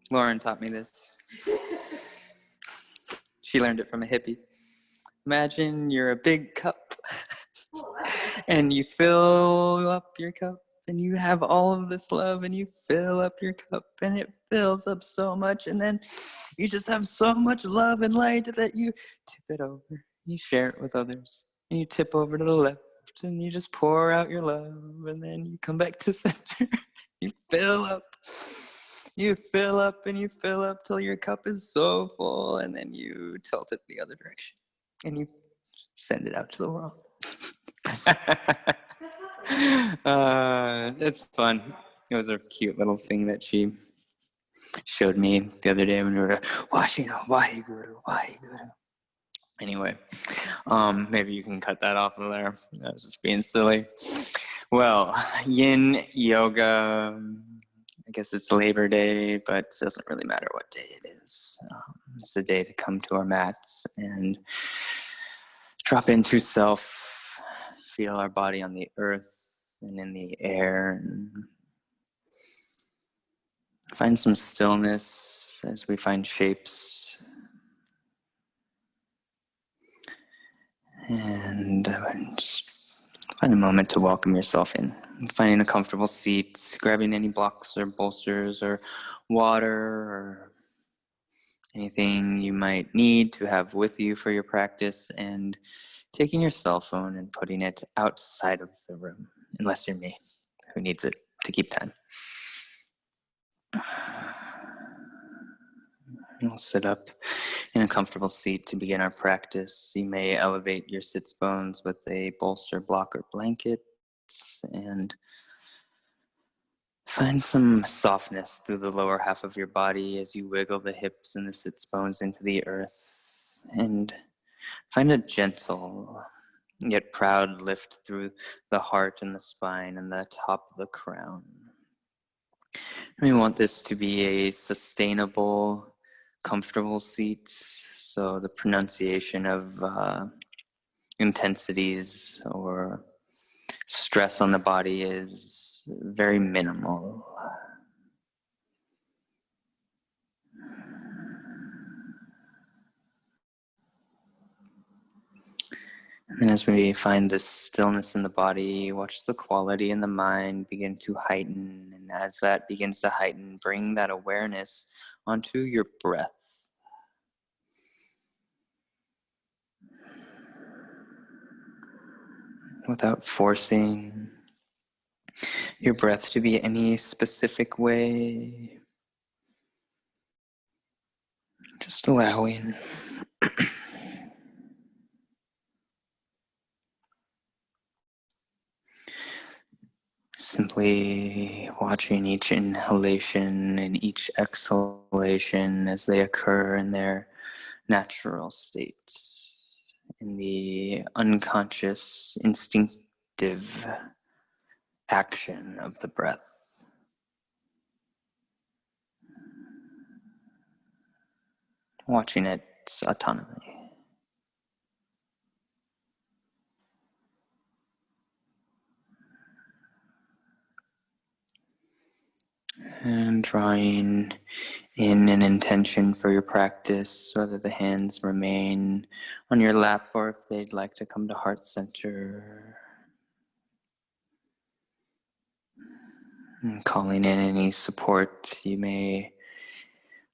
Lauren taught me this. She learned it from a hippie. Imagine you're a big cup and you fill up your cup and you have all of this love and you fill up your cup and it fills up so much, and then you just have so much love and light that you tip it over. You share it with others and you tip over to the left and you just pour out your love, and then you come back to center. You fill up. You fill up and you fill up till your cup is so full, and then you tilt it the other direction and you send it out to the world. It's fun. It was a cute little thing that she showed me the other day when we were watching Waheguru. Anyway, maybe you can cut that off of there. I was just being silly. Well, yin yoga, I guess it's Labor Day, but it doesn't really matter what day it is. It's a day to come to our mats and drop into self, feel our body on the earth and in the air, and find some stillness as we find shapes. And just find a moment to welcome yourself in. Finding a comfortable seat, grabbing any blocks or bolsters or water or anything you might need to have with you for your practice, and taking your cell phone and putting it outside of the room, unless you're me, who needs it to keep time. We'll sit up in a comfortable seat to begin our practice. You may elevate your sits bones with a bolster, block, or blanket, and find some softness through the lower half of your body as you wiggle the hips and the sits bones into the earth, and find a gentle yet proud lift through the heart and the spine and the top of the crown. We want this to be a sustainable, comfortable seat, so the pronunciation of intensities or stress on the body is very minimal. And as we find this stillness in the body, watch the quality in the mind begin to heighten. And as that begins to heighten, bring that awareness onto your breath. Without forcing your breath to be any specific way, just allowing. Simply watching each inhalation and each exhalation as they occur in their natural states, in the unconscious, instinctive action of the breath. Watching its autonomy. And drawing in an intention for your practice, whether the hands remain on your lap or if they'd like to come to heart center. And calling in any support you may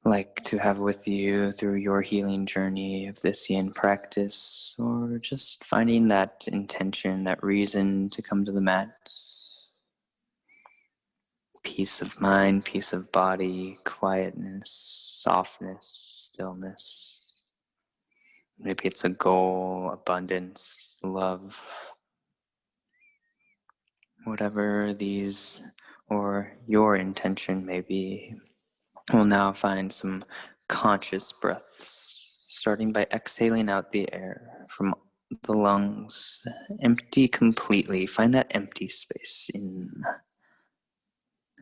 like to have with you through your healing journey of this yin practice, or just finding that intention, that reason to come to the mat. Peace of mind, peace of body, quietness, softness, stillness. Maybe it's a goal, abundance, love. Whatever these or your intention may be, we'll now find some conscious breaths, starting by exhaling out the air from the lungs. Empty completely. Find that empty space in.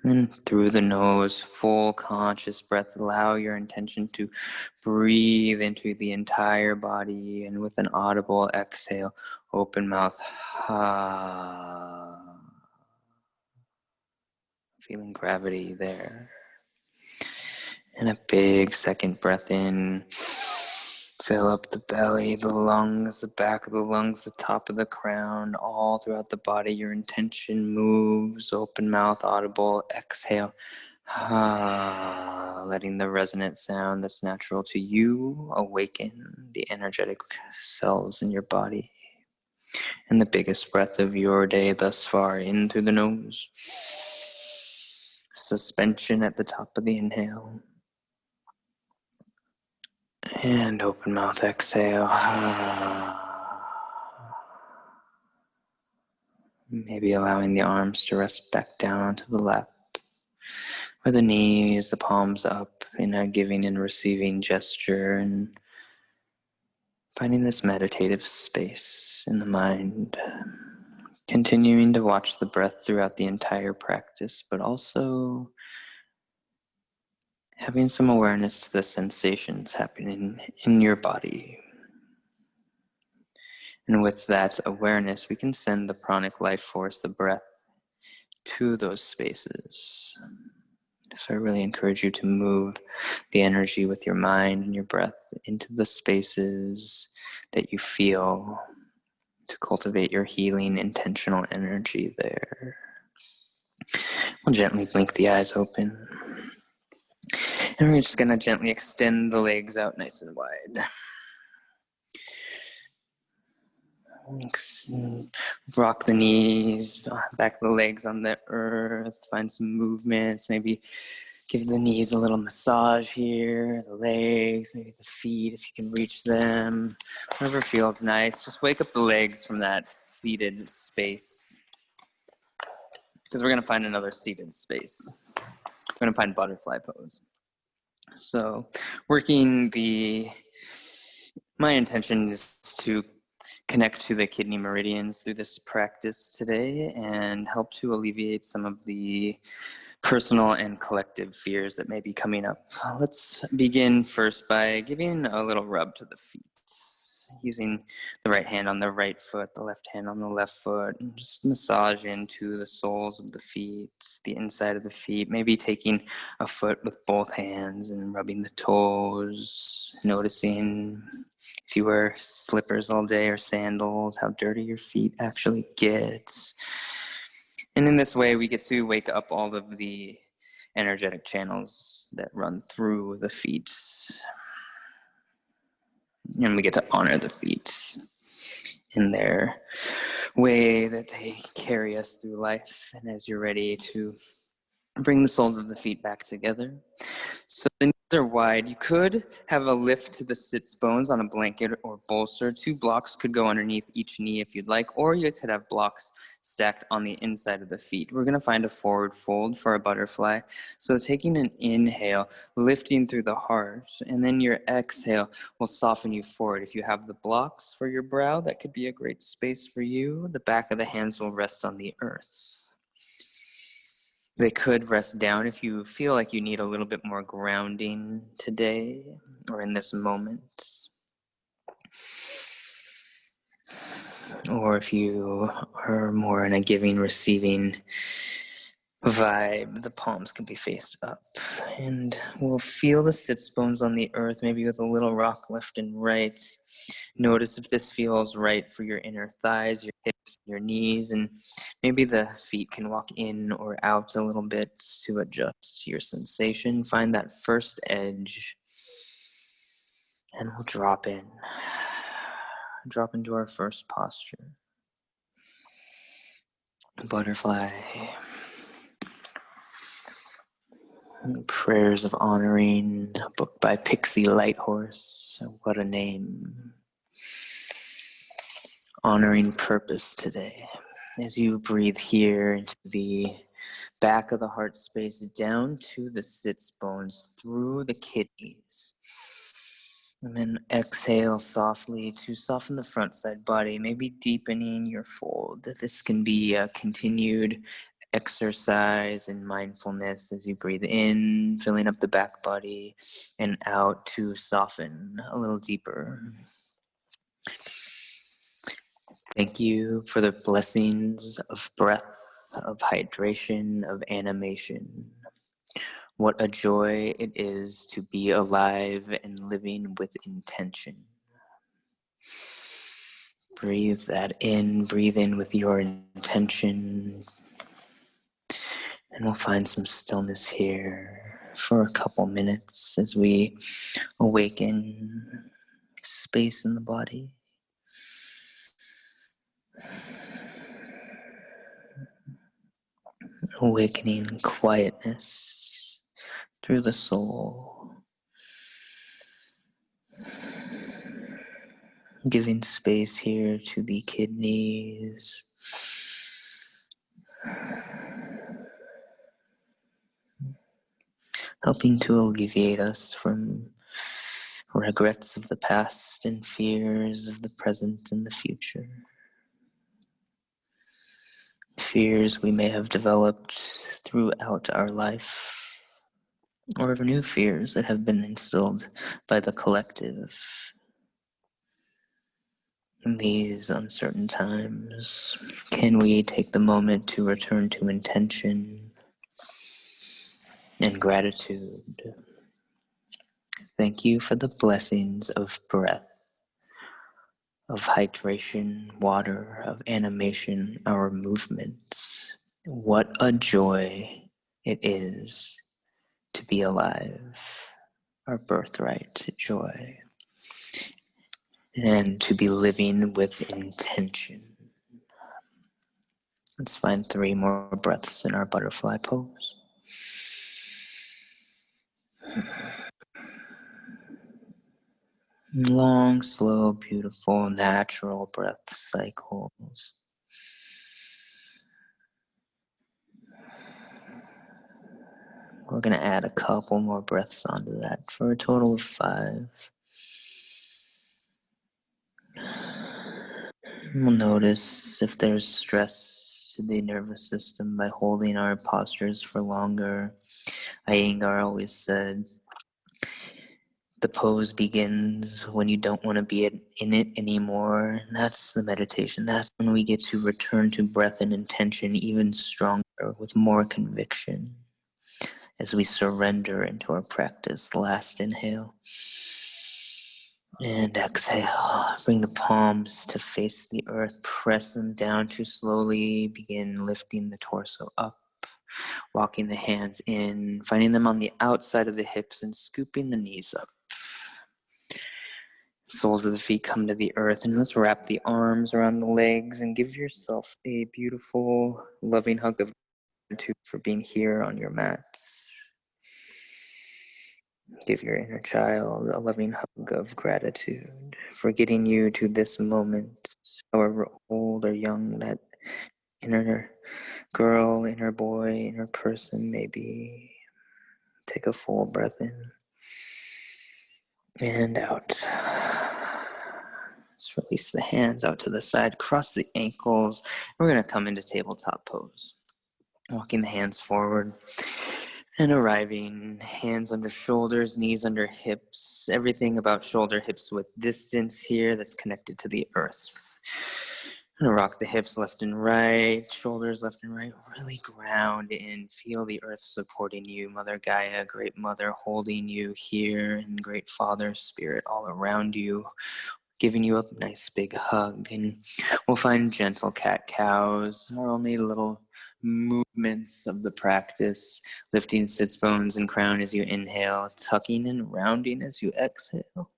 And then through the nose, full conscious breath. Allow your intention to breathe into the entire body, and with an audible exhale, open mouth. Feeling gravity there. And a big second breath in. Fill up the belly, the lungs, the back of the lungs, the top of the crown, all throughout the body. Your intention moves, open mouth, audible. Exhale. Letting the resonant sound that's natural to you awaken the energetic cells in your body. And the biggest breath of your day thus far, in through the nose. Suspension at the top of the inhale. And open mouth, exhale. Maybe allowing the arms to rest back down onto the lap, or the knees, the palms up in a giving and receiving gesture, and finding this meditative space in the mind. Continuing to watch the breath throughout the entire practice, but also having some awareness to the sensations happening in your body. And with that awareness, we can send the pranic life force, the breath, to those spaces. So I really encourage you to move the energy with your mind and your breath into the spaces that you feel, to cultivate your healing, intentional energy there. We'll gently blink the eyes open. And we're just going to gently extend the legs out nice and wide. Rock the knees, back the legs on the earth, find some movements, maybe give the knees a little massage here, the legs, maybe the feet if you can reach them, whatever feels nice. Just wake up the legs from that seated space, because we're going to find another seated space. We're going to find butterfly pose. So my intention is to connect to the kidney meridians through this practice today and help to alleviate some of the personal and collective fears that may be coming up. Let's begin first by giving a little rub to the feet, using the right hand on the right foot, the left hand on the left foot, and just massage into the soles of the feet, the inside of the feet, maybe taking a foot with both hands and rubbing the toes, noticing if you wear slippers all day or sandals, how dirty your feet actually get. And in this way, we get to wake up all of the energetic channels that run through the feet. And we get to honor the feet in their way that they carry us through life. And as you're ready to bring the soles of the feet back together. So the knees are wide. You could have a lift to the sits bones on a blanket or bolster. 2 blocks could go underneath each knee if you'd like, or you could have blocks stacked on the inside of the feet. We're going to find a forward fold for a butterfly. So taking an inhale, lifting through the heart, and then your exhale will soften you forward. If you have the blocks for your brow, that could be a great space for you. The back of the hands will rest on the earth. They could rest down if you feel like you need a little bit more grounding today or in this moment. Or if you are more in a giving, receiving vibe, the palms can be faced up. And we'll feel the sits bones on the earth, maybe with a little rock left and right. Notice if this feels right for your inner thighs, your hips, your knees, and maybe the feet can walk in or out a little bit to adjust your sensation. Find that first edge, and we'll drop in. Drop into our first posture. Butterfly. Prayers of Honoring, a book by Pixie Lighthorse. What a name. Honoring purpose today. As you breathe here into the back of the heart space, down to the sits bones, through the kidneys. And then exhale softly to soften the front side body, maybe deepening your fold. This can be a continued exercise and mindfulness as you breathe in, filling up the back body, and out to soften a little deeper. Thank you for the blessings of breath, of hydration, of animation. What a joy it is to be alive and living with intention. Breathe that in, breathe in with your intention, and we'll find some stillness here for a couple minutes as we awaken space in the body. Awakening quietness through the soul. Giving space here to the kidneys. Helping to alleviate us from regrets of the past and fears of the present and the future. Fears we may have developed throughout our life, or new fears that have been instilled by the collective. In these uncertain times, can we take the moment to return to intention and gratitude? Thank you for the blessings of breath, of hydration, water, of animation, our movement. What a joy it is to be alive, our birthright joy, and to be living with intention. Let's find 3 more breaths in our butterfly pose. Long, slow, beautiful, natural breath cycles. We're going to add a couple more breaths onto that for a total of 5. We'll notice if there's stress to the nervous system by holding our postures for longer. Iyengar always said, the pose begins when you don't want to be in it anymore. That's the meditation. That's when we get to return to breath and intention even stronger, with more conviction, as we surrender into our practice. Last inhale. And exhale. Bring the palms to face the earth. Press them down to slowly begin lifting the torso up. Walking the hands in, finding them on the outside of the hips and scooping the knees up. Soles of the feet come to the earth, and let's wrap the arms around the legs and give yourself a beautiful, loving hug of gratitude for being here on your mats. Give your inner child a loving hug of gratitude for getting you to this moment, however old or young that inner girl, inner boy, inner person may be. Take a full breath in and out. Let's release the hands out to the side, cross the ankles. We're going to come into tabletop pose. Walking the hands forward and arriving, hands under shoulders, knees under hips, everything about shoulder, hips with distance here that's connected to the earth. I'm going to rock the hips left and right, shoulders left and right. Really ground in. Feel the earth supporting you. Mother Gaia, Great Mother, holding you here, and Great Father, Spirit all around you, giving you a nice big hug. And we'll find gentle cat-cows, our only little movements of the practice, lifting sits bones and crown as you inhale, tucking and rounding as you exhale.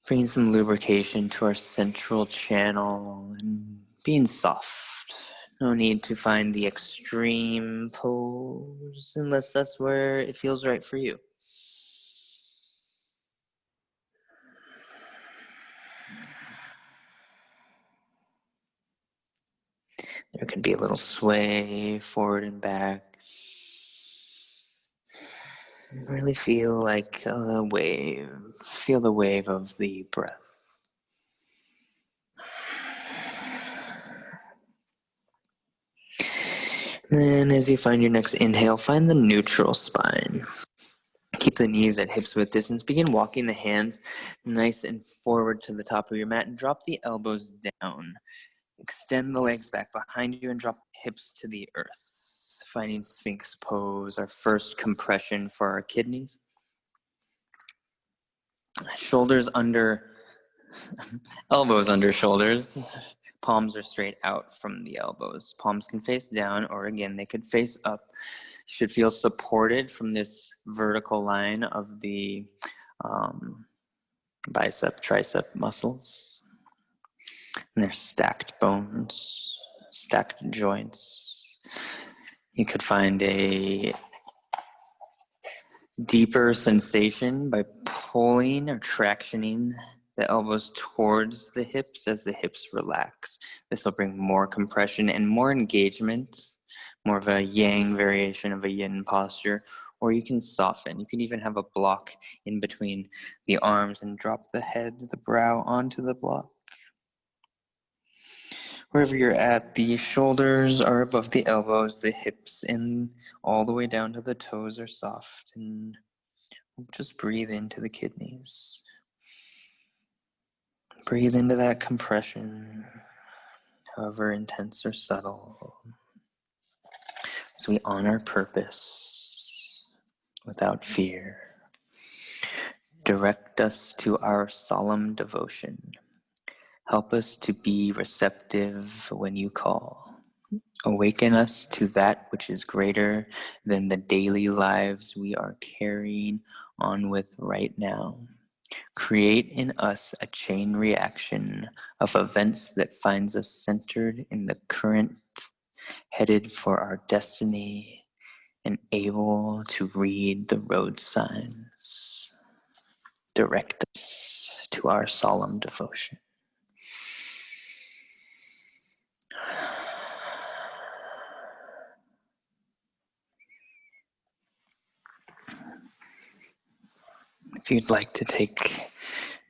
Bringing some lubrication to our central channel and being soft. No need to find the extreme pose unless that's where it feels right for you. There could be a little sway forward and back. Really feel like a wave. Feel the wave of the breath. Then as you find your next inhale, find the neutral spine. Keep the knees at hips width distance. Begin walking the hands nice and forward to the top of your mat and drop the elbows down. Extend the legs back behind you and drop the hips to the earth. Finding Sphinx pose, our first compression for our kidneys. Shoulders under, elbows under shoulders. Palms are straight out from the elbows. Palms can face down, or again, they could face up. You should feel supported from this vertical line of the bicep, tricep muscles. And they're stacked bones, stacked joints. You could find a deeper sensation by pulling or tractioning the elbows towards the hips as the hips relax. This will bring more compression and more engagement, more of a yang variation of a yin posture, or you can soften. You can even have a block in between the arms and drop the head, the brow onto the block. Wherever you're at, the shoulders are above the elbows, the hips and all the way down to the toes are soft, and just breathe into the kidneys. Breathe into that compression, however intense or subtle, as we honor purpose without fear. Direct us to our solemn devotion. Help us to be receptive when you call. Awaken us to that which is greater than the daily lives we are carrying on with right now. Create in us a chain reaction of events that finds us centered in the current, headed for our destiny, and able to read the road signs. Direct us to our solemn devotion. If you'd like to take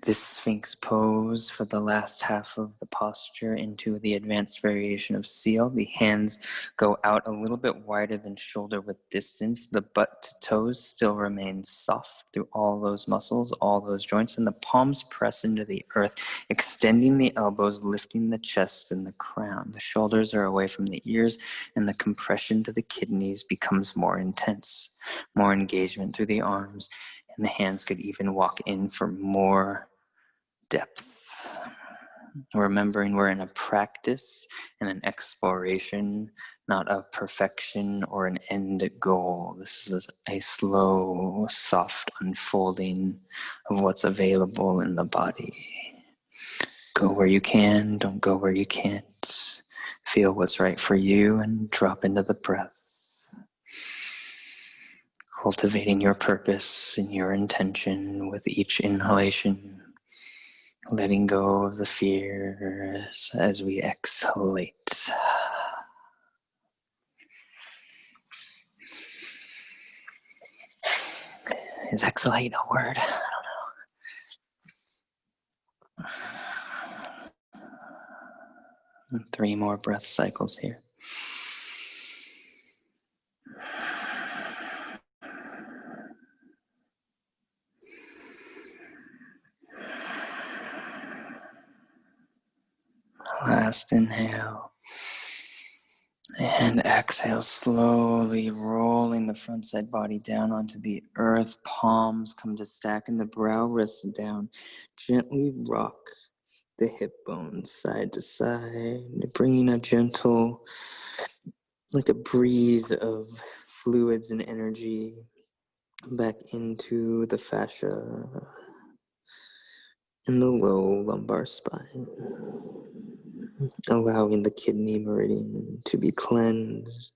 this Sphinx pose for the last half of the posture into the advanced variation of seal, the hands go out a little bit wider than shoulder width distance. The butt to toes still remain soft through all those muscles, all those joints, and the palms press into the earth, extending the elbows, lifting the chest and the crown. The shoulders are away from the ears, and the compression to the kidneys becomes more intense, more engagement through the arms, and the hands could even walk in for more depth. Remembering we're in a practice and an exploration, not a perfection or an end goal. This is a slow, soft unfolding of what's available in the body. Go where you can, don't go where you can't. Feel what's right for you and drop into the breath. Cultivating your purpose and your intention with each inhalation, letting go of the fears as we exhalate. Is exhalate a word? I don't know. And 3 more breath cycles here. Last inhale. And exhale, slowly rolling the front side body down onto the earth. Palms come to stack and the brow rests down. Gently rock the hip bones side to side, bringing a gentle, like a breeze of fluids and energy back into the fascia in the low lumbar spine, allowing the kidney meridian to be cleansed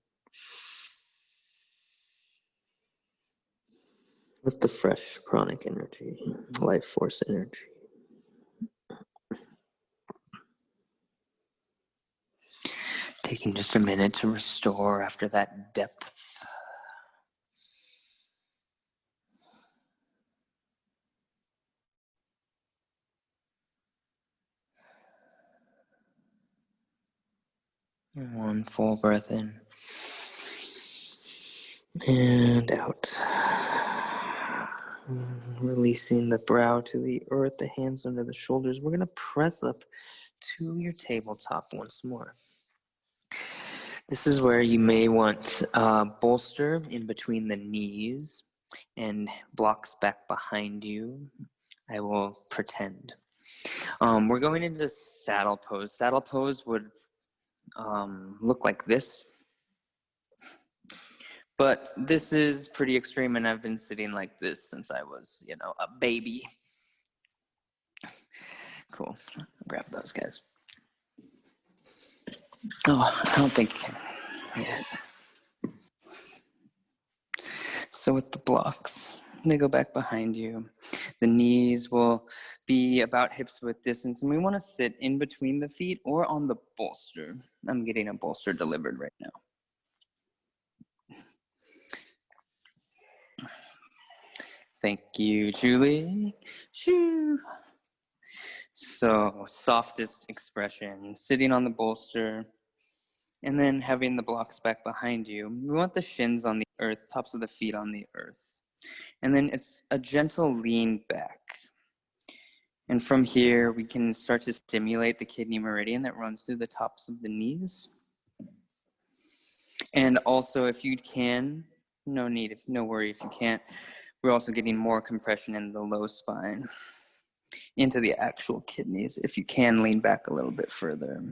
with the fresh pranic energy, life force energy. Taking just a minute to restore after that depth. One full breath in and out. Releasing the brow to the earth, the hands under the shoulders. We're going to press up to your tabletop once more. This is where you may want a bolster in between the knees and blocks back behind you. I will pretend. We're going into saddle pose. Saddle pose would look like this. But this is pretty extreme, and I've been sitting like this since I was, a baby. Cool. I'll grab those guys. Oh, I don't think. Yeah. So with the blocks, they go back behind you. The knees will be about hips width distance, and we want to sit in between the feet or on the bolster. I'm getting a bolster delivered right now. Thank you, Julie. Shoo. So, softest expression, sitting on the bolster, and then having the blocks back behind you. We want the shins on the earth, tops of the feet on the earth. And then it's a gentle lean back. And from here, we can start to stimulate the kidney meridian that runs through the tops of the knees. And also, if you can, no worry if you can't, we're also getting more compression in the low spine into the actual kidneys. If you can lean back a little bit further.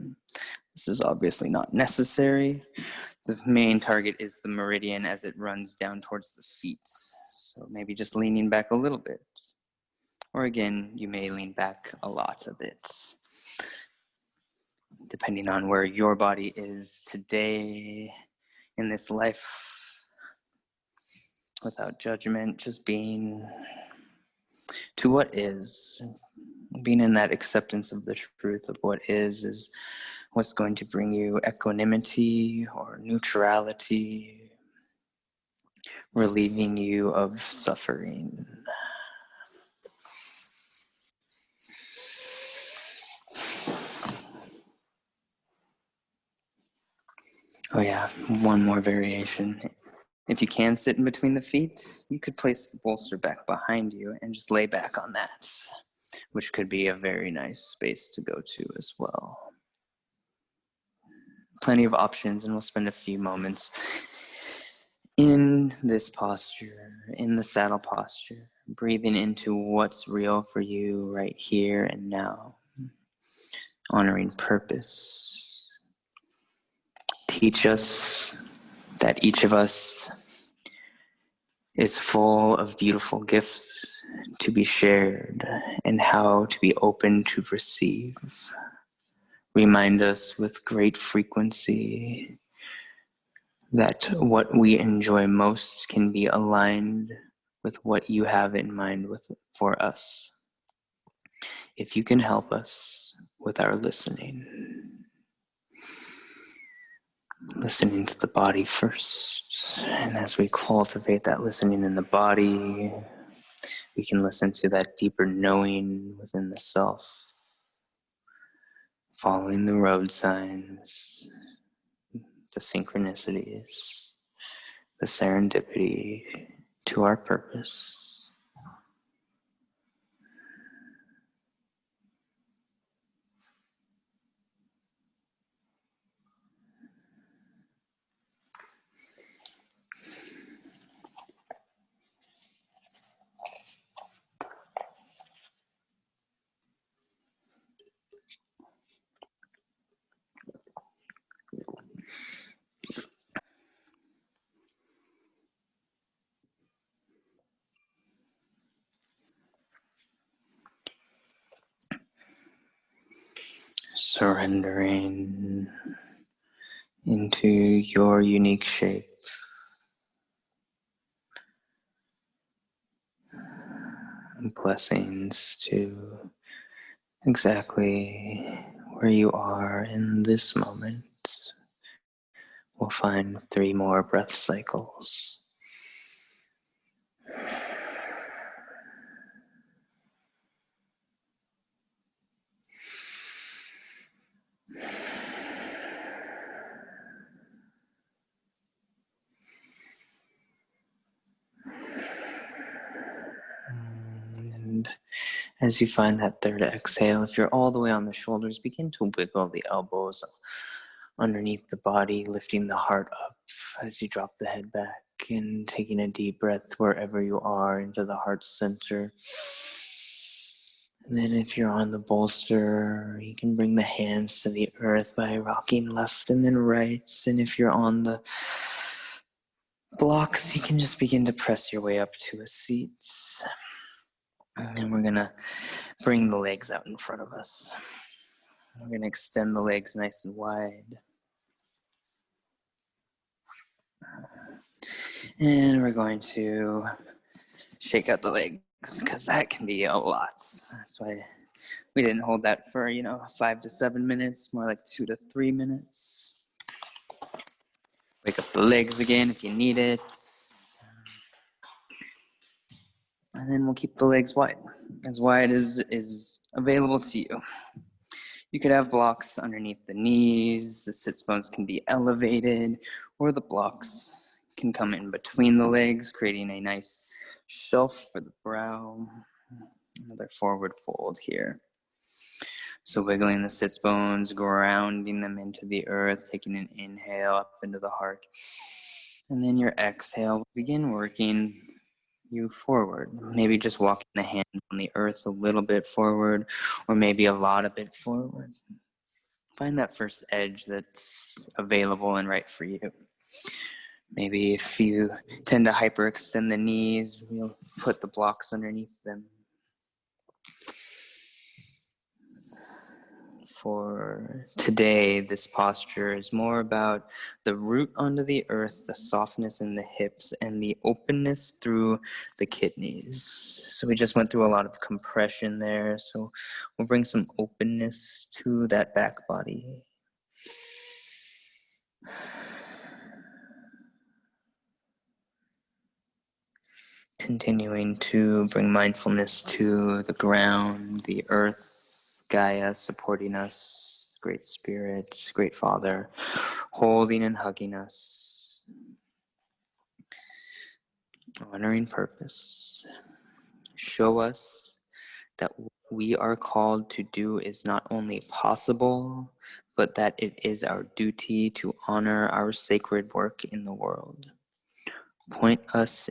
This is obviously not necessary. The main target is the meridian as it runs down towards the feet. So maybe just leaning back a little bit. Or again, you may lean back a lot of it, depending on where your body is today in this life, without judgment, just being to what is, being in that acceptance of the truth of what is what's going to bring you equanimity or neutrality, relieving you of suffering. Oh yeah, one more variation. If you can sit in between the feet, you could place the bolster back behind you and just lay back on that, which could be a very nice space to go to as well. Plenty of options, and we'll spend a few moments in this posture, in the saddle posture, breathing into what's real for you right here and now, honoring purpose. Teach us that each of us is full of beautiful gifts to be shared and how to be open to receive. Remind us with great frequency that what we enjoy most can be aligned with what you have in mind for us. If you can help us with our listening to the body first, and as we cultivate that listening in the body, we can listen to that deeper knowing within the self, following the road signs, the synchronicities, the serendipity to our purpose. Surrendering into your unique shape. Blessings to exactly where you are in this moment. We'll find 3 more breath cycles. And as you find that third exhale, if you're all the way on the shoulders, begin to wiggle the elbows underneath the body, lifting the heart up as you drop the head back and taking a deep breath wherever you are into the heart center. And then if you're on the bolster, you can bring the hands to the earth by rocking left and then right. And if you're on the blocks, you can just begin to press your way up to a seat. And then we're gonna bring the legs out in front of us. We're gonna extend the legs nice and wide. And we're going to shake out the legs because that can be a lot. That's why we didn't hold that for, 5 to 7 minutes, more like 2 to 3 minutes. Wake up the legs again if you need it. And then we'll keep the legs wide as is available to you. You could have blocks underneath the knees, the sits bones can be elevated, or the blocks can come in between the legs, creating a nice shelf for the brow. Another forward fold here. So wiggling the sits bones, grounding them into the earth, taking an inhale up into the heart. And then your exhale, begin working you forward. Maybe just walking the hand on the earth a little bit forward, or maybe a lot of it forward. Find that first edge that's available and right for you. Maybe if you tend to hyperextend the knees, we'll put the blocks underneath them. For today, this posture is more about the root onto the earth, the softness in the hips, and the openness through the kidneys. So we just went through a lot of compression there, so we'll bring some openness to that back body. Continuing to bring mindfulness to the ground, the earth, Gaia supporting us, Great Spirit, Great Father, holding and hugging us, honoring purpose. Show us that what we are called to do is not only possible, but that it is our duty to honor our sacred work in the world. Point us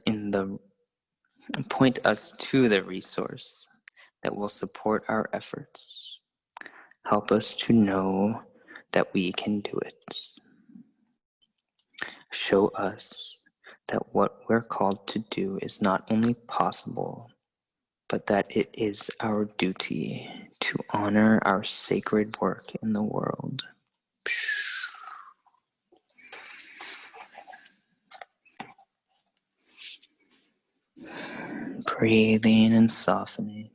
to the resource that will support our efforts. Help us to know that we can do it. Show us that what we're called to do is not only possible, but that it is our duty to honor our sacred work in the world. Breathing and softening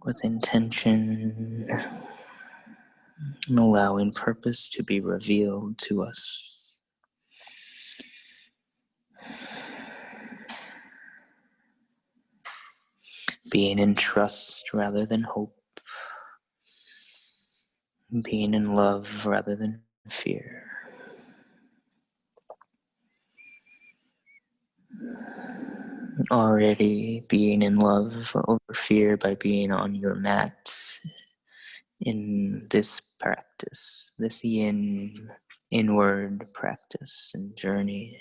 with intention and allowing purpose to be revealed to us. Being in trust rather than hope. Being in love rather than fear. Already being in love over fear by being on your mat in this practice, this inward practice and journey.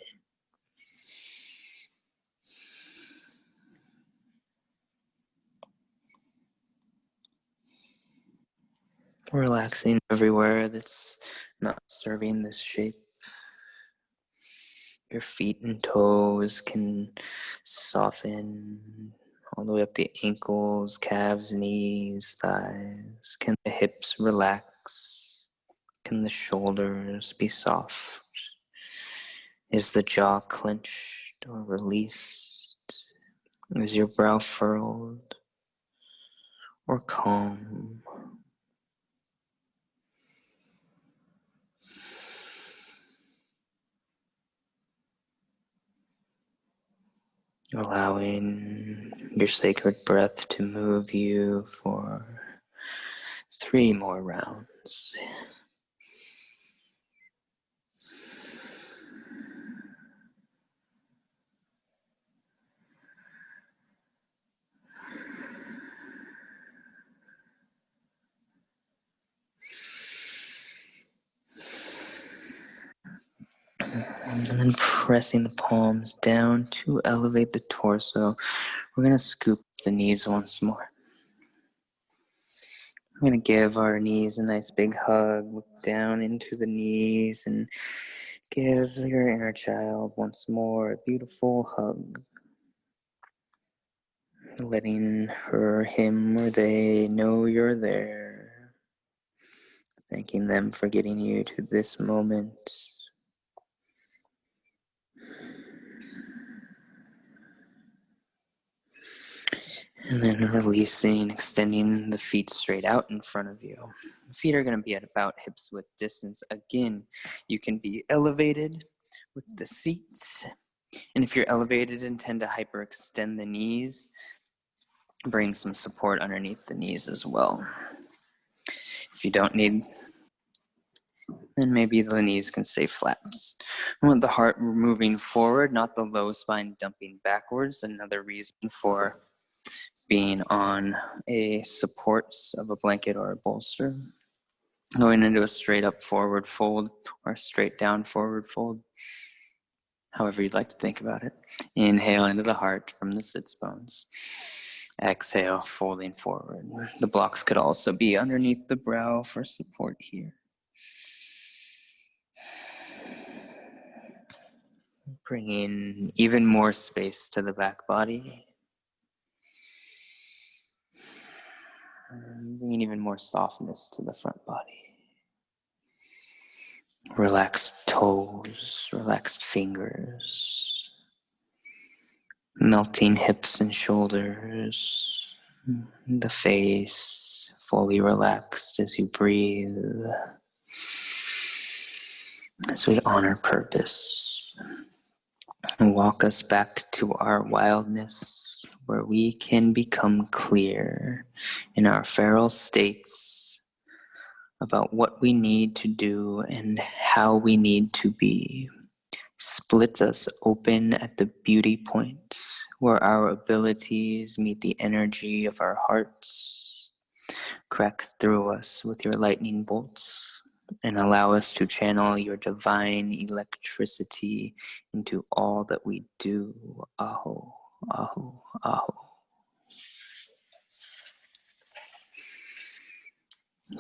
Relaxing everywhere that's not serving this shape. Your feet and toes can soften all the way up the ankles, calves, knees, thighs. Can the hips relax? Can the shoulders be soft? Is the jaw clenched or released? Is your brow furrowed or calm? Allowing your sacred breath to move you for 3 more rounds. And then pressing the palms down to elevate the torso. We're going to scoop the knees once more. I'm going to give our knees a nice big hug. Look down into the knees and give your inner child once more a beautiful hug. Letting her, him, or they know you're there. Thanking them for getting you to this moment. And then releasing, extending the feet straight out in front of you. The feet are going to be at about hips width distance. Again, you can be elevated with the seat. And if you're elevated and tend to hyperextend the knees, bring some support underneath the knees as well. If you don't need, then maybe the knees can stay flat. I want the heart moving forward, not the low spine dumping backwards. Another reason for being on a support of a blanket or a bolster. Going into a straight up forward fold or straight down forward fold, however you'd like to think about it. Inhale into the heart from the sits bones. Exhale, folding forward. The blocks could also be underneath the brow for support here. Bringing even more space to the back body. Bringing even more softness to the front body. Relaxed toes, relaxed fingers. Melting hips and shoulders. The face fully relaxed as you breathe. As we honor purpose. And walk us back to our wildness, where we can become clear in our feral states about what we need to do and how we need to be. Splits us open at the beauty point, where our abilities meet the energy of our hearts. Crack through us with your lightning bolts and allow us to channel your divine electricity into all that we do. Aho, aho, aho.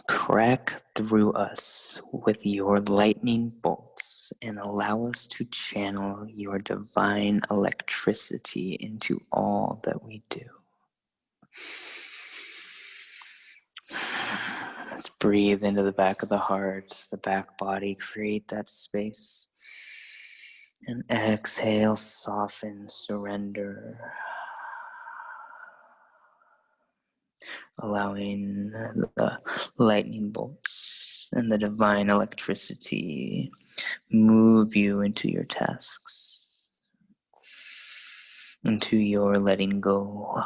Crack through us with your lightning bolts and allow us to channel your divine electricity into all that we do. Let's breathe into the back of the heart, the back body, create that space. And exhale, soften, surrender. Allowing the lightning bolts and the divine electricity move you into your tasks, into your letting go.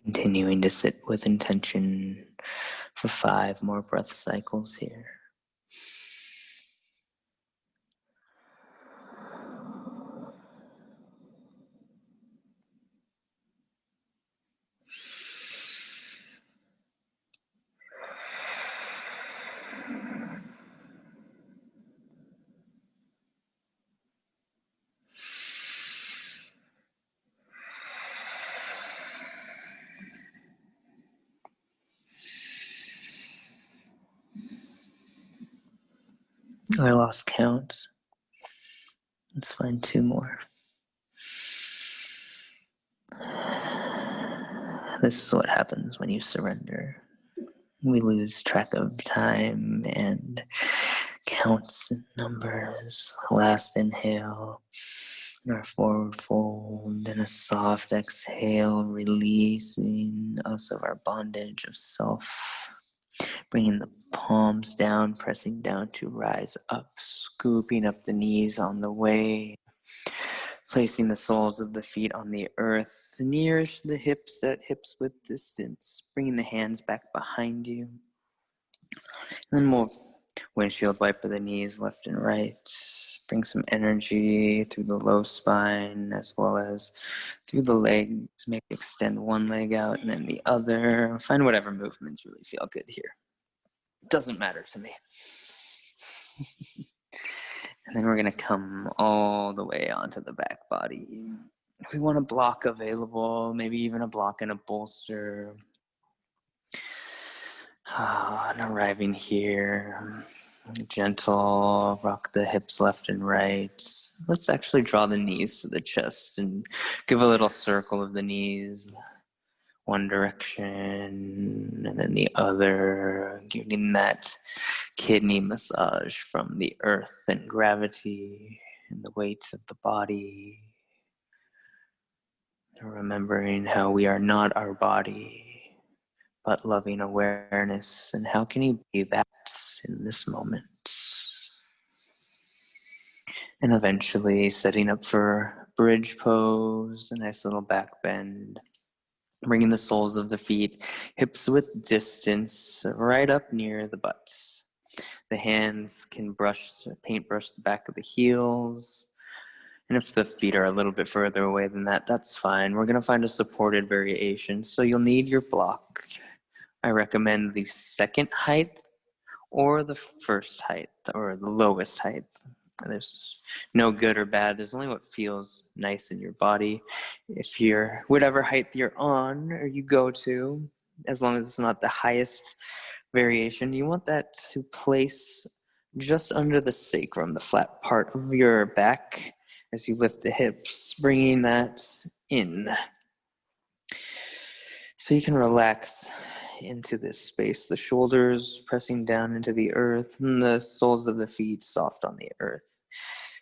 Continuing to sit with intention for 5 more breath cycles here. I lost count. Let's find 2 more. This is what happens when you surrender. We lose track of time and counts and numbers. Last inhale, and our forward fold, and a soft exhale, releasing us of our bondage of self. Bringing the palms down, pressing down to rise up, scooping up the knees on the way. Placing the soles of the feet on the earth, nearest the hips at hips width distance. Bringing the hands back behind you. And then we'll windshield wiper the knees left and right. Bring some energy through the low spine as well as through the legs. Maybe extend one leg out and then the other. Find whatever movements really feel good here. Doesn't matter to me. And then we're going to come all the way onto the back body. If we want a block available, maybe even a block and a bolster. And arriving here, gentle, rock the hips left and right. Let's actually draw the knees to the chest and give a little circle of the knees. One direction and then the other, giving that kidney massage from the earth and gravity and the weight of the body. Remembering how we are not our body, but loving awareness. And how can you be that in this moment? And eventually setting up for bridge pose, a nice little back bend. Bringing the soles of the feet, hips width distance, right up near the butts. The hands can paintbrush the back of the heels. And if the feet are a little bit further away than that, that's fine. We're going to find a supported variation. So you'll need your block. I recommend the second height or the first height or the lowest height. There's no good or bad. There's only what feels nice in your body. If you're, whatever height you're on or you go to, as long as it's not the highest variation, you want that to place just under the sacrum, the flat part of your back, as you lift the hips, bringing that in. So you can relax into this space, the shoulders pressing down into the earth and the soles of the feet soft on the earth.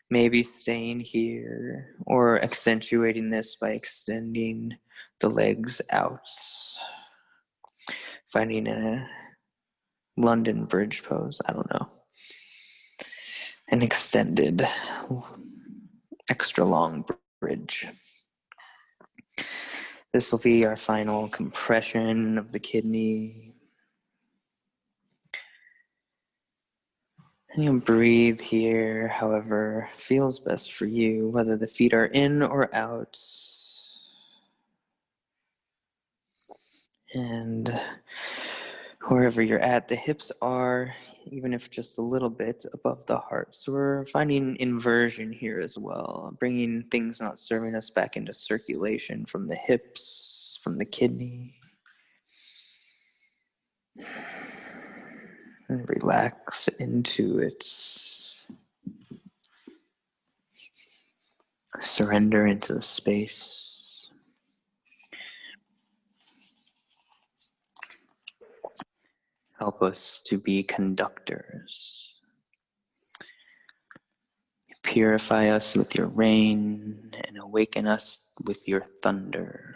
Maybe staying here or accentuating this by extending the legs out. Finding a London bridge pose, I don't know. An extended, extra long bridge. This will be our final compression of the kidney. And you'll breathe here, however feels best for you, whether the feet are in or out. And wherever you're at, the hips are, even if just a little bit, above the heart. So we're finding inversion here as well, bringing things not serving us back into circulation from the hips, from the kidney. And relax into it. Surrender into the space. Help us to be conductors. Purify us with your rain and awaken us with your thunder.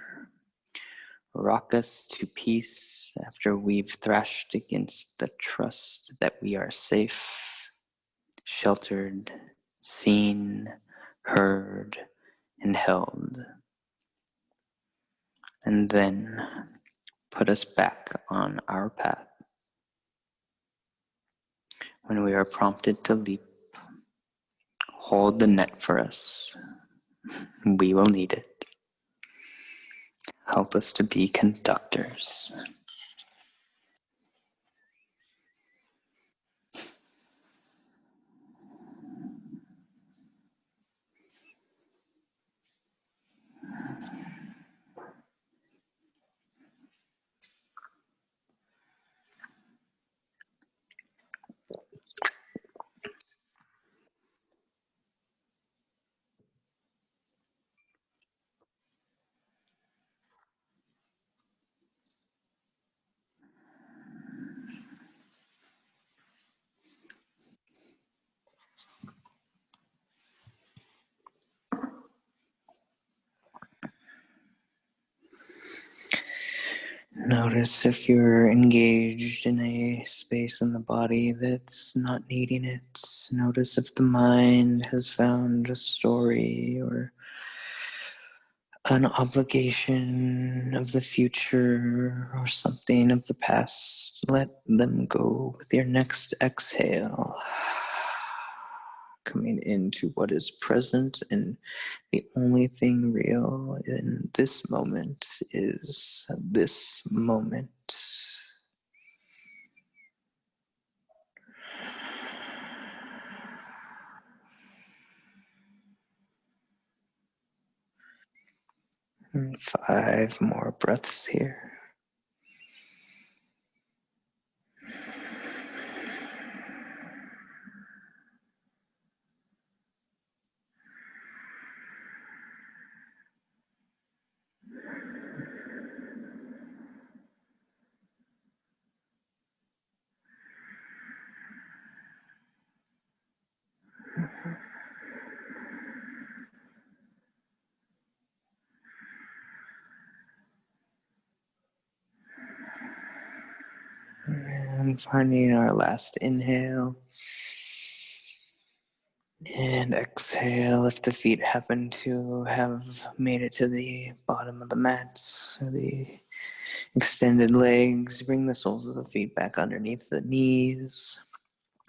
Rock us to peace after we've thrashed against the trust that we are safe, sheltered, seen, heard, and held. And then put us back on our path. When we are prompted to leap, hold the net for us. We will need it. Help us to be conductors. Notice if you're engaged in a space in the body that's not needing it. Notice if the mind has found a story or an obligation of the future or something of the past. Let them go with your next exhale. Coming into what is present, and the only thing real in this moment is this moment. And 5 more breaths here. And finding our last inhale. And exhale if the feet happen to have made it to the bottom of the mat, or the extended legs. Bring the soles of the feet back underneath the knees.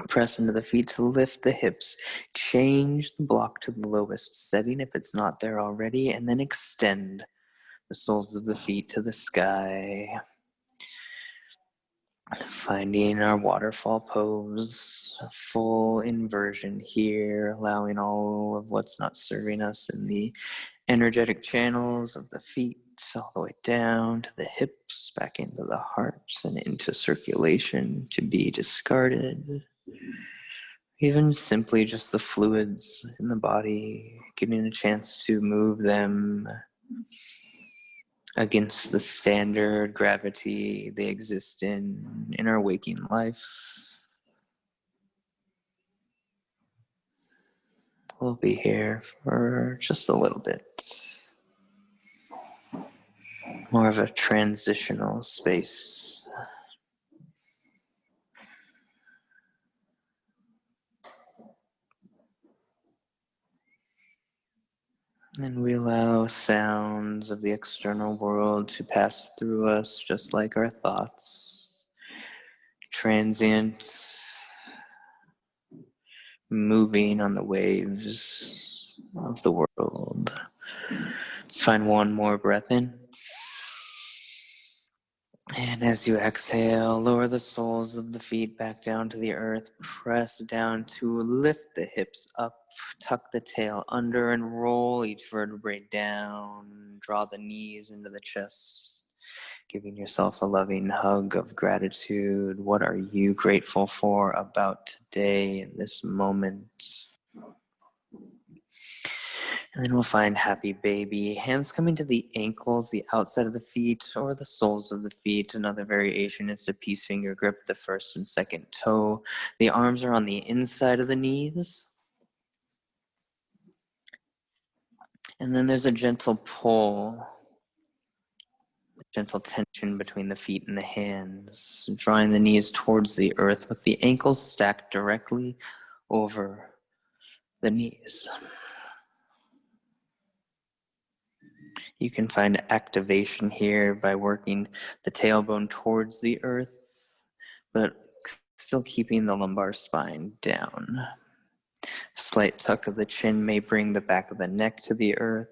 Press into the feet to lift the hips. Change the block to the lowest setting if it's not there already, and then extend the soles of the feet to the sky. Finding our waterfall pose, a full inversion here, allowing all of what's not serving us in the energetic channels of the feet all the way down to the hips, back into the heart and into circulation to be discarded. Even simply just the fluids in the body, getting a chance to move them against the standard gravity they exist in our waking life. We'll be here for just a little bit. More of a transitional space. And we allow sounds of the external world to pass through us just like our thoughts. Transient, moving on the waves of the world. Let's find one more breath in. And as you exhale, lower the soles of the feet back down to the earth. Press down to lift the hips up. Tuck the tail under and roll each vertebrae down. Draw the knees into the chest. Giving yourself a loving hug of gratitude. What are you grateful for about today in this moment? And then we'll find happy baby. Hands coming to the ankles, the outside of the feet, or the soles of the feet. Another variation is to peace finger grip the first and second toe. The arms are on the inside of the knees. And then there's a gentle pull, gentle tension between the feet and the hands, drawing the knees towards the earth with the ankles stacked directly over the knees. You can find activation here by working the tailbone towards the earth, but still keeping the lumbar spine down. Slight tuck of the chin may bring the back of the neck to the earth.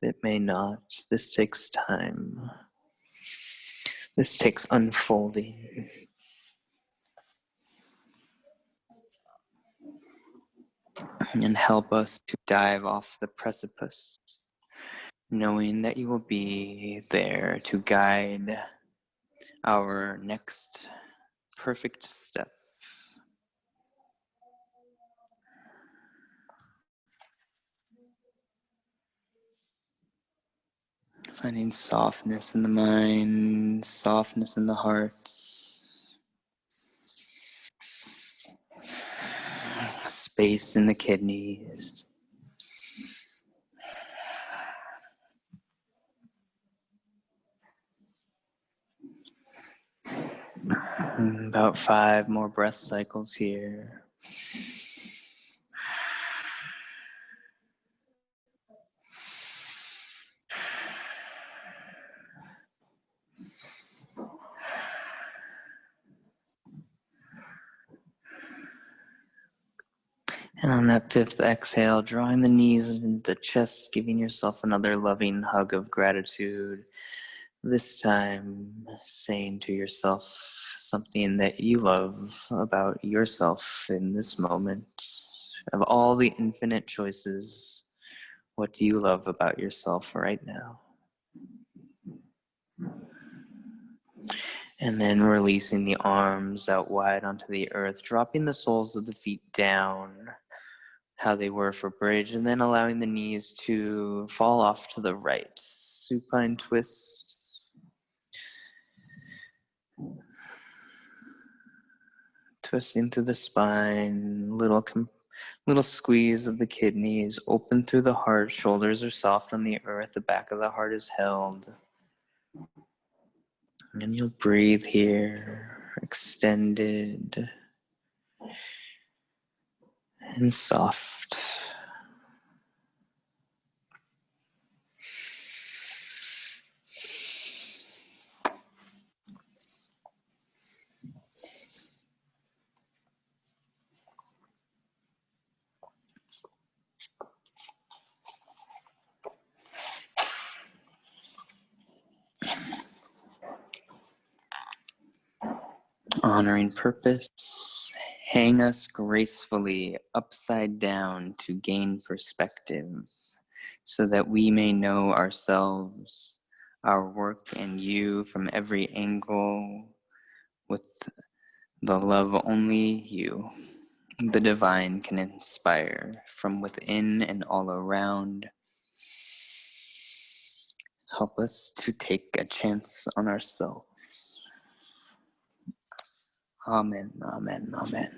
It may not. This takes time. This takes unfolding. And help us to dive off the precipice, knowing that you will be there to guide our next perfect step. Finding softness in the mind, softness in the heart, space in the kidneys. About 5 more breath cycles here. And on that 5th exhale, drawing the knees into the chest, giving yourself another loving hug of gratitude. This time, saying to yourself something that you love about yourself in this moment. Of all the infinite choices, what do you love about yourself right now? And then releasing the arms out wide onto the earth, dropping the soles of the feet down how they were for bridge, and then allowing the knees to fall off to the right. Supine twist. Twisting through the spine, little squeeze of the kidneys, open through the heart, shoulders are soft on the earth, the back of the heart is held. And you'll breathe here, extended and soft. Honoring purpose, hang us gracefully upside down to gain perspective, so that we may know ourselves, our work, and you from every angle with the love only you, the divine, can inspire from within and all around. Help us to take a chance on ourselves. Amen, amen, amen.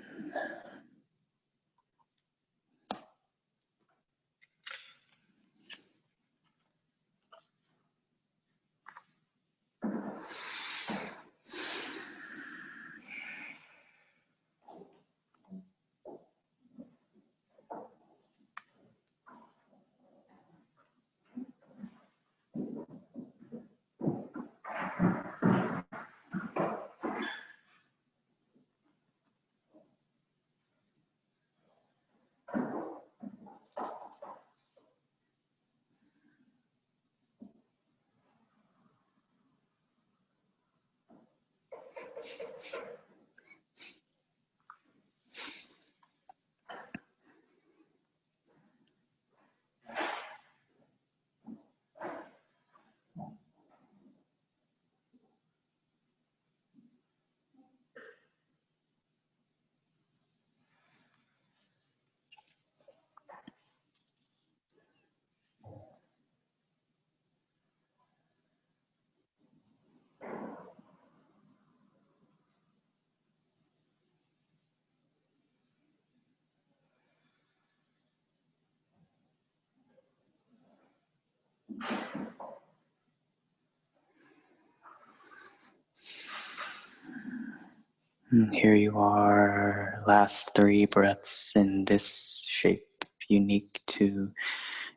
And here you are, last 3 breaths in this shape, unique to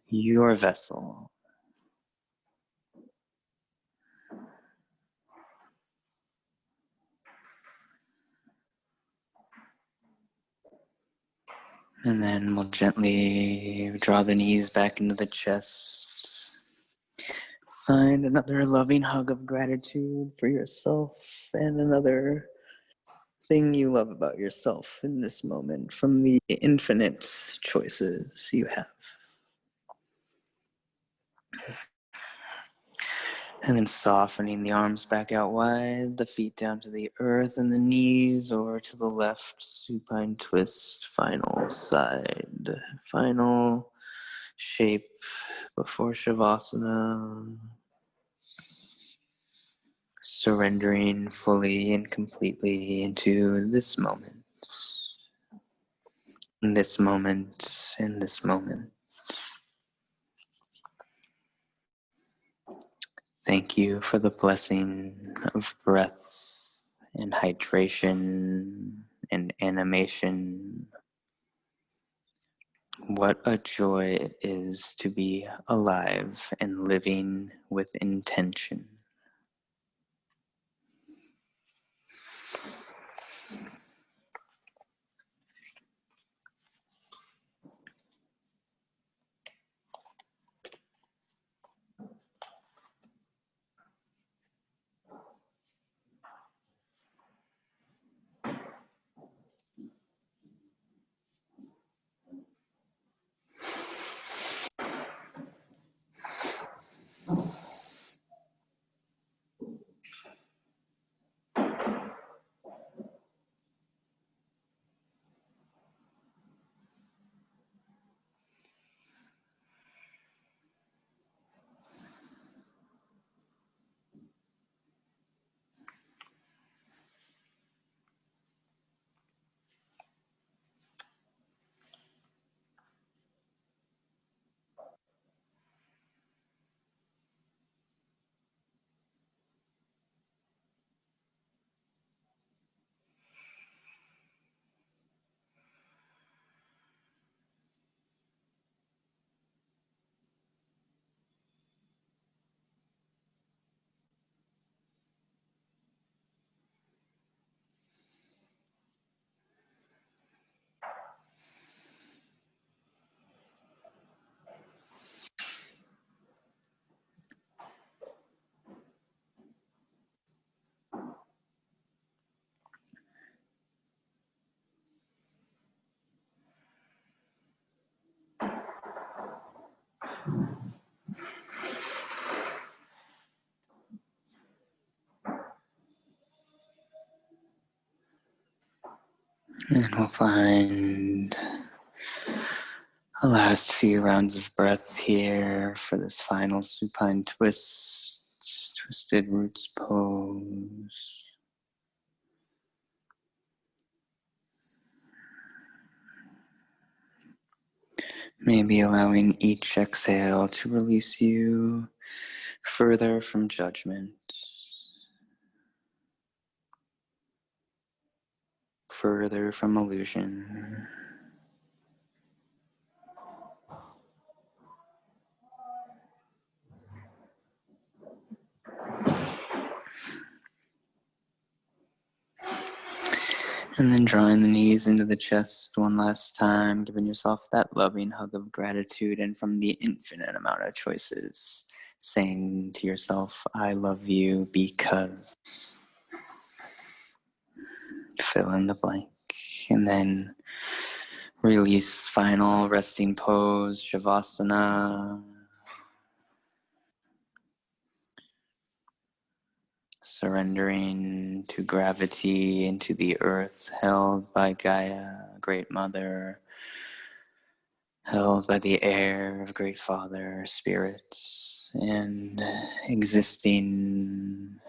your vessel. And then we'll gently draw the knees back into the chest. Find another loving hug of gratitude for yourself and another thing you love about yourself in this moment from the infinite choices you have. And then softening the arms back out wide, the feet down to the earth and the knees or to the left, supine twist, final side, final shape before Shavasana. Surrendering fully and completely into this moment, in this moment, in this moment. Thank you for the blessing of breath and hydration and animation. What a joy it is to be alive and living with intention. And we'll find a last few rounds of breath here for this final supine twist, twisted roots pose. Maybe allowing each exhale to release you further from judgment, further from illusion. And then drawing the knees into the chest one last time, giving yourself that loving hug of gratitude, and from the infinite amount of choices, saying to yourself, I love you because, fill in the blank. And then release, final resting pose, Shavasana. Surrendering to gravity, into the earth, held by Gaia, Great Mother, held by the air of Great Father, Spirit, and existing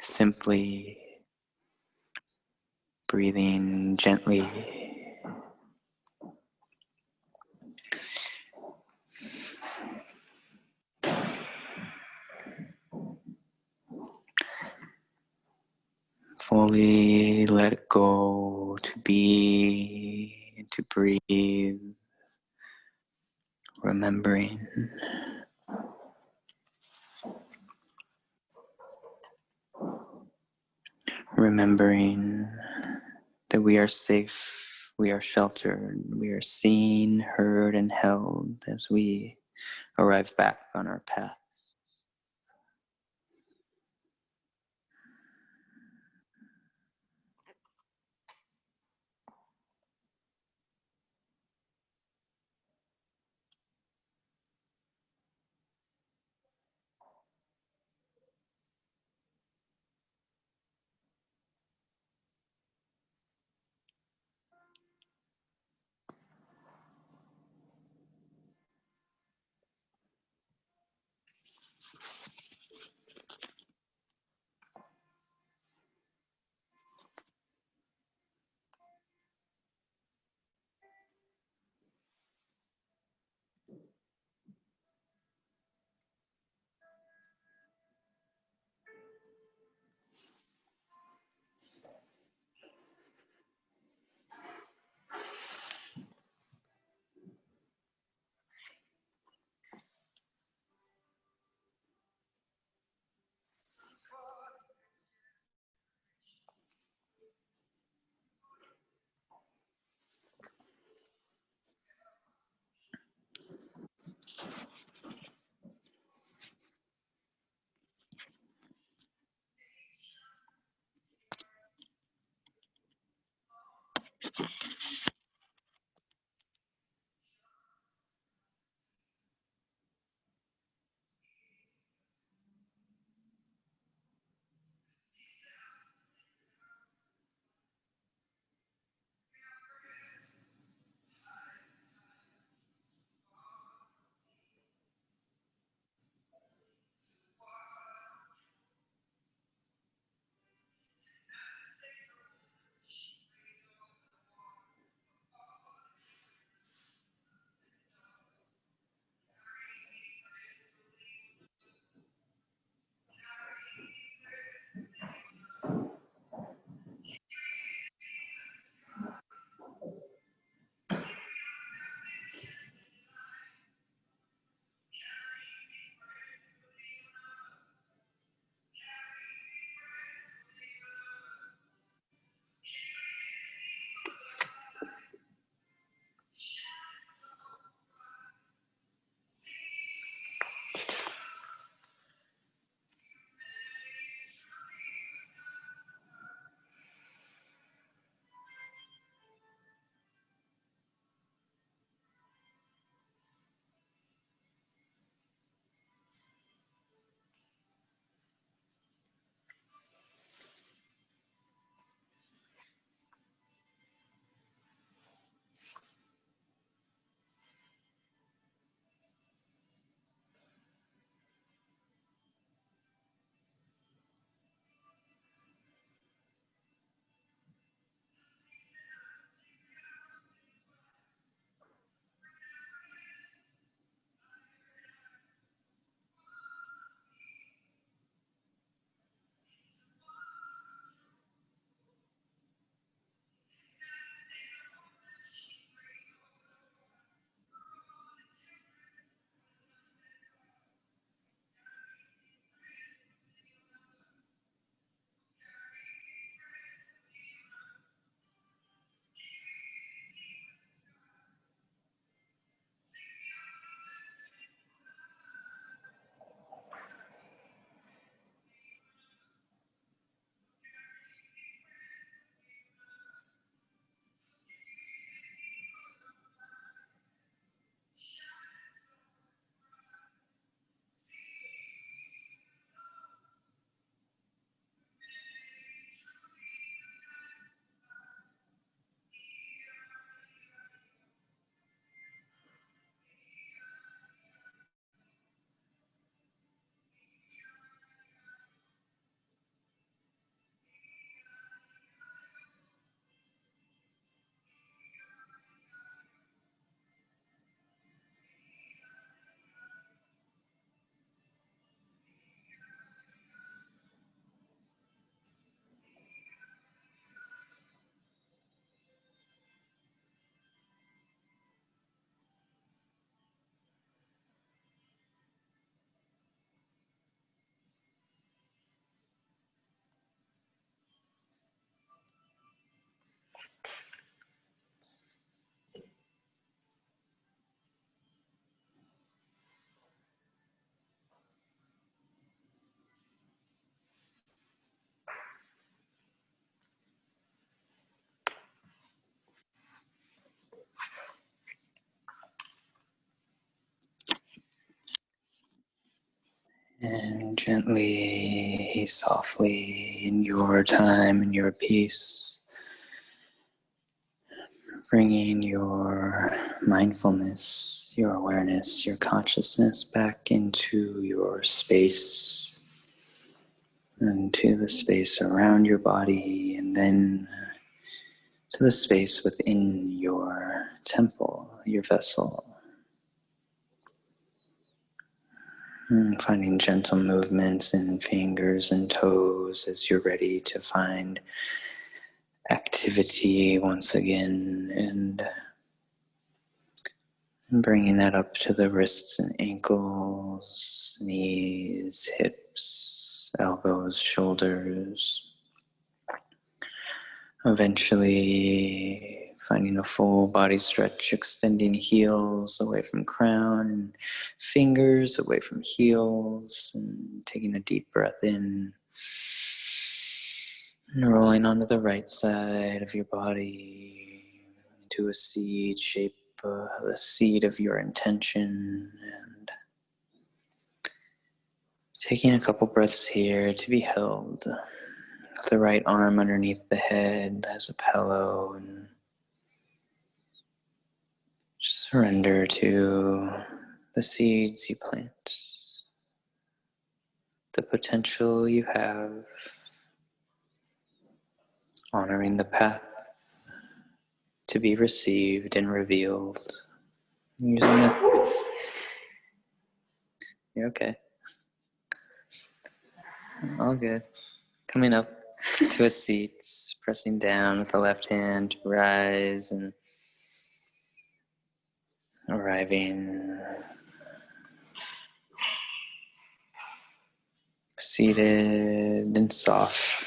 simply, breathing gently. Fully let go, to be, to breathe, remembering. Remembering that we are safe, we are sheltered, we are seen, heard, and held as we arrive back on our path. Gently, softly, in your time, in your peace, bringing your mindfulness, your awareness, your consciousness back into your space, into the space around your body, and then to the space within your temple, your vessel. And finding gentle movements in fingers and toes as you're ready to find activity once again, and bringing that up to the wrists and ankles, knees, hips, elbows, shoulders. Eventually finding a full body stretch, extending heels away from crown and fingers away from heels, and taking a deep breath in and rolling onto the right side of your body into a seed shape, the seed of your intention, and taking a couple breaths here to be held. The right arm underneath the head as a pillow, and just surrender to the seeds you plant, the potential you have, honoring the path to be received and revealed. Using the... You're okay. All good. Coming up to a seat, pressing down with the left hand to rise, and arriving seated and soft,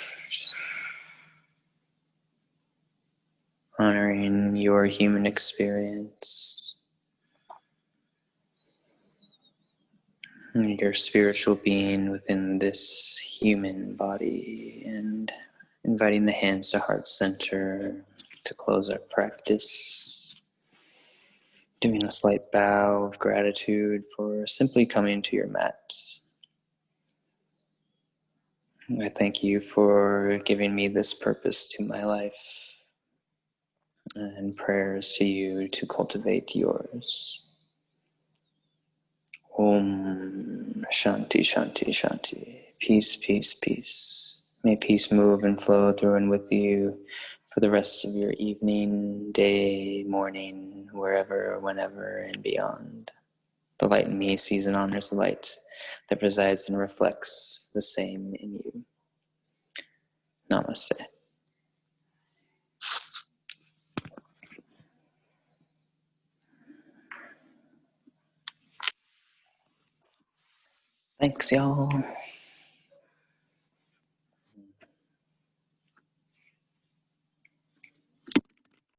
honoring your human experience, your spiritual being within this human body, and inviting the hands to heart center to close our practice. Doing a slight bow of gratitude for simply coming to your mat. I thank you for giving me this purpose to my life, and prayers to you to cultivate yours. Om Shanti Shanti Shanti. Peace, peace, peace. May peace move and flow through and with you for the rest of your evening, day, morning, wherever, whenever, and beyond. The light in me sees and honors the light that resides and reflects the same in you. Namaste. Thanks, y'all.